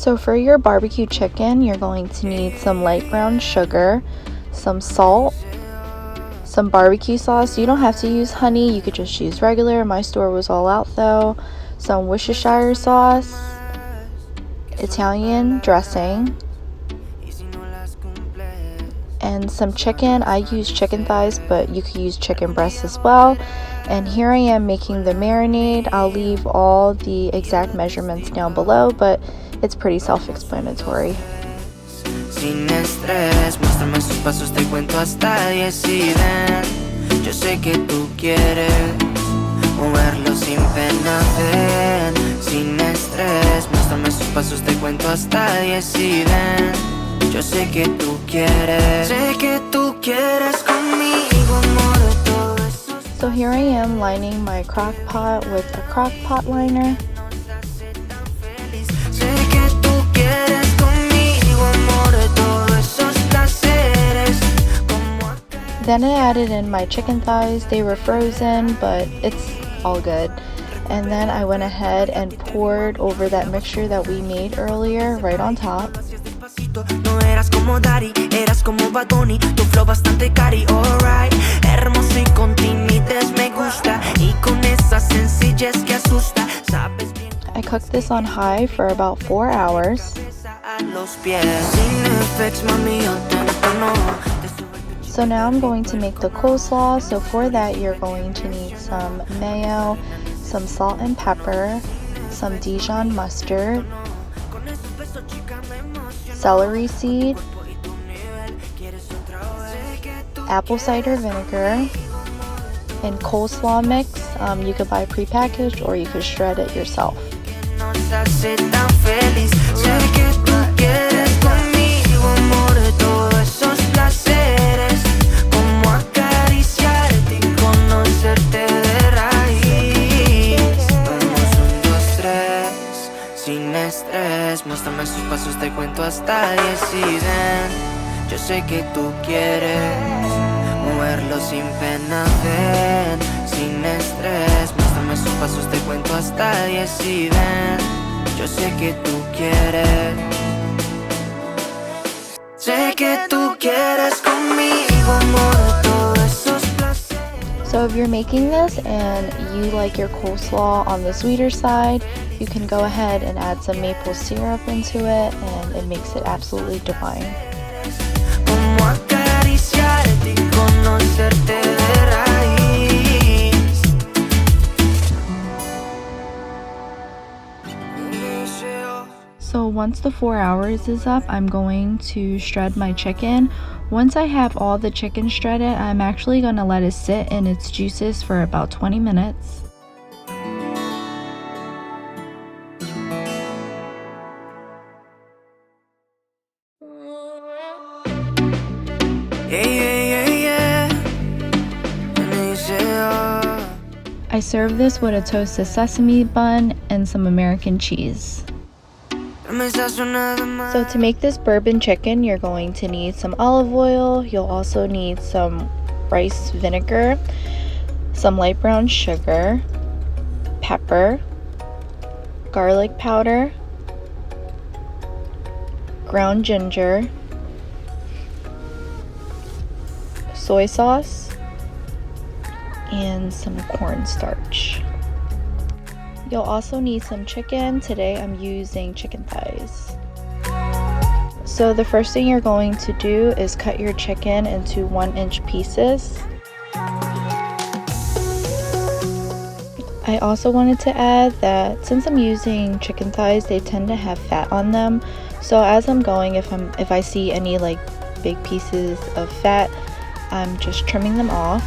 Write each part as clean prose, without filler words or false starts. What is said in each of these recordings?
So for your barbecue chicken, you're going to need some light brown sugar, some salt, some barbecue sauce. You don't have to use honey, you could just use regular. My store was all out though. Some Worcestershire sauce, Italian dressing, and some chicken. I use chicken thighs, but you could use chicken breasts as well. And here I am making the marinade. I'll leave all the exact measurements down below, but it's pretty self-explanatory. Sin estrés, muéstrame sus pasos, te cuento hasta 10 y ven. Yo sé que tú quieres moverlo sin pena, ven. Sin estrés, muéstrame sus pasos, te cuento hasta 10 y ven. Yo sé que tú quieres conmigo, amor, de todo eso. So here I am lining my crock pot with a crock pot liner. Then I added in my chicken thighs. They were frozen, but it's all good. And then I went ahead and poured over that mixture that we made earlier right on top. I cooked this on high for about 4 hours. So now I'm going to make the coleslaw. So for that, you're going to need some mayo, some salt and pepper, some Dijon mustard, celery seed, apple cider vinegar, and coleslaw mix. You could buy prepackaged or you could shred it yourself. Muéstrame sus pasos, te cuento hasta 10 y ven. Yo sé que tú quieres moverlo sin pena, ven. Sin estrés, muéstrame sus pasos, te cuento hasta 10 y ven. Yo sé que tú quieres conmigo, amor, de todos esos placeres. So if you're making this and you like your coleslaw on the sweeter side, you can go ahead and add some maple syrup into it, and it makes it absolutely divine. So once the 4 hours is up, I'm going to shred my chicken. Once I have all the chicken shredded, I'm actually going to let it sit in its juices for about 20 minutes. I serve this with a toasted sesame bun and some American cheese. So to make this bourbon chicken, you're going to need some olive oil. You'll also need some rice vinegar, some light brown sugar, pepper, garlic powder, ground ginger, soy sauce, and some cornstarch. You'll also need some chicken. Today I'm using chicken thighs. So the first thing you're going to do is cut your chicken into 1-inch pieces. I also wanted to add that since I'm using chicken thighs, they tend to have fat on them. So as I'm going, if I see any like big pieces of fat, I'm just trimming them off.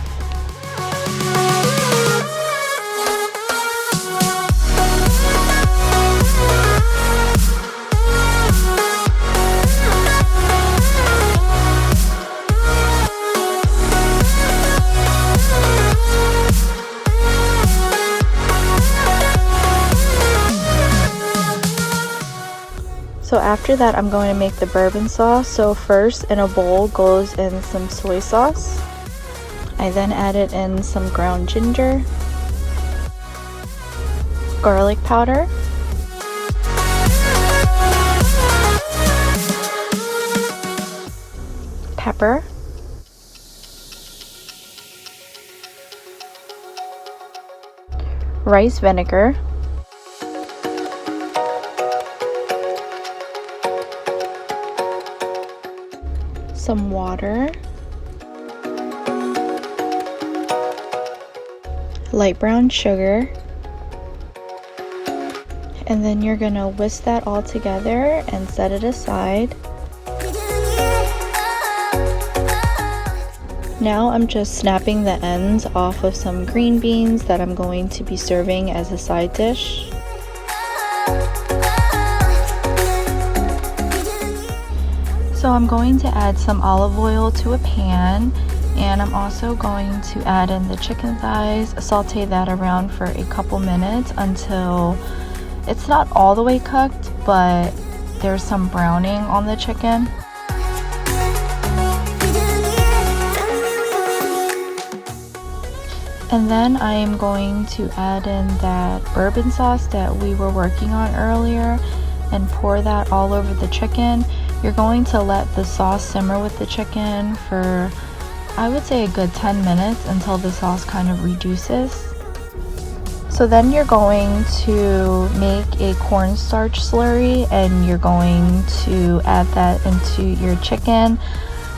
So after that, I'm going to make the bourbon sauce. So first, in a bowl goes in some soy sauce. I then added in some ground ginger, garlic powder, pepper, rice vinegar, some water, light brown sugar, and then you're gonna whisk that all together and set it aside. Now I'm just snapping the ends off of some green beans that I'm going to be serving as a side dish. So I'm going to add some olive oil to a pan, and I'm also going to add in the chicken thighs, saute that around for a couple minutes until it's not all the way cooked, but there's some browning on the chicken. And then I am going to add in that bourbon sauce that we were working on earlier and pour that all over the chicken. You're going to let the sauce simmer with the chicken for, I would say, a good 10 minutes until the sauce kind of reduces. So then you're going to make a cornstarch slurry and you're going to add that into your chicken.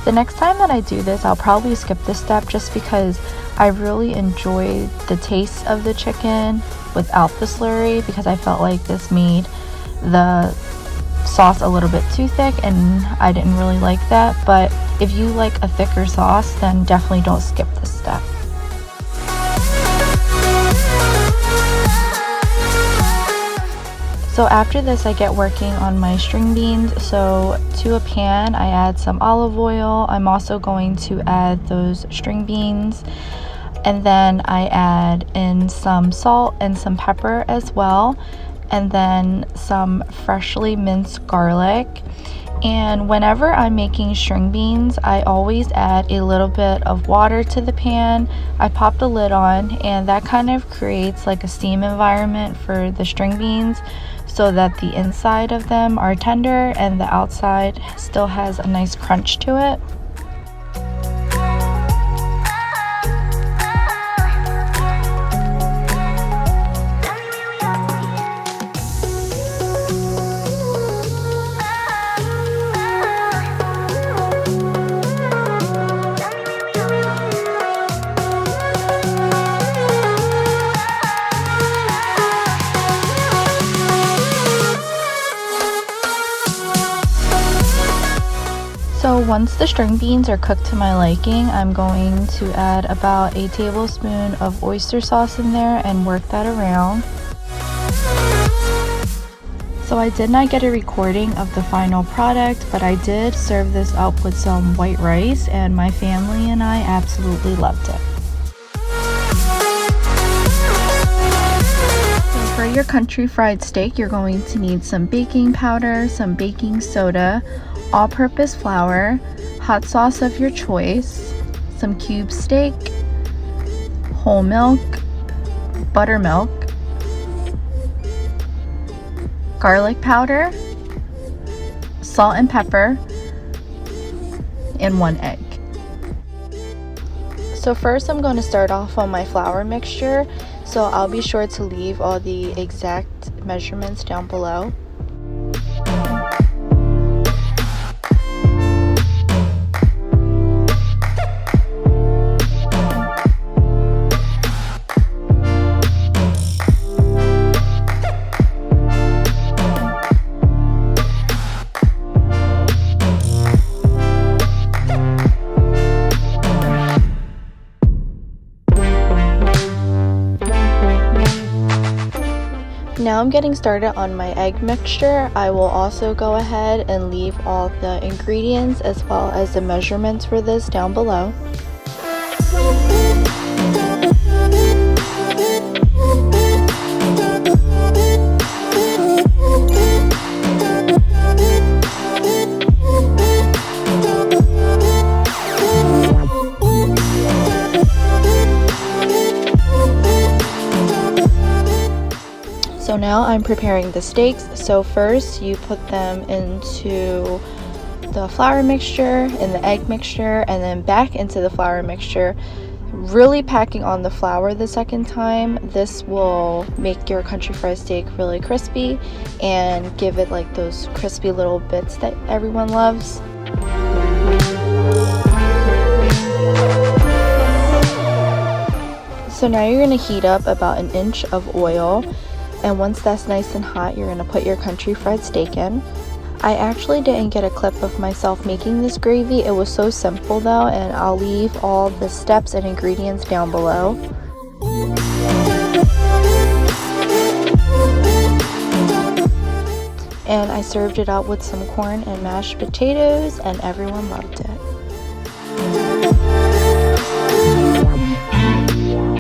The next time that I do this, I'll probably skip this step just because I really enjoyed the taste of the chicken without the slurry, because I felt like this made the sauce a little bit too thick and I didn't really like that. But if you like a thicker sauce, then definitely don't skip this step. So after this, I get working on my string beans. So to a pan, I add some olive oil. I'm also going to add those string beans. And then I add in some salt and some pepper as well. And then some freshly minced garlic. And whenever I'm making string beans, I always add a little bit of water to the pan. I pop the lid on, and that kind of creates like a steam environment for the string beans, so that the inside of them are tender and the outside still has a nice crunch to it. So once the string beans are cooked to my liking, I'm going to add about a tablespoon of oyster sauce in there and work that around. So I did not get a recording of the final product, but I did serve this up with some white rice, and my family and I absolutely loved it. For your country fried steak, you're going to need some baking powder, some baking soda, all-purpose flour, hot sauce of your choice, some cube steak, whole milk, buttermilk, garlic powder, salt and pepper, and 1 egg. So first I'm going to start off on my flour mixture, so I'll be sure to leave all the exact measurements down below. Now I'm getting started on my egg mixture. I will also go ahead and leave all the ingredients as well as the measurements for this down below. So now I'm preparing the steaks. So first you put them into the flour mixture and the egg mixture, and then back into the flour mixture, really packing on the flour the second time. This will make your country fried steak really crispy and give it like those crispy little bits that everyone loves. So now you're going to heat up about an inch of oil, and once that's nice and hot, you're going to put your country fried steak in. I actually didn't get a clip of myself making this gravy. It was so simple though, and I'll leave all the steps and ingredients down below. And I served it up with some corn and mashed potatoes, and everyone loved it.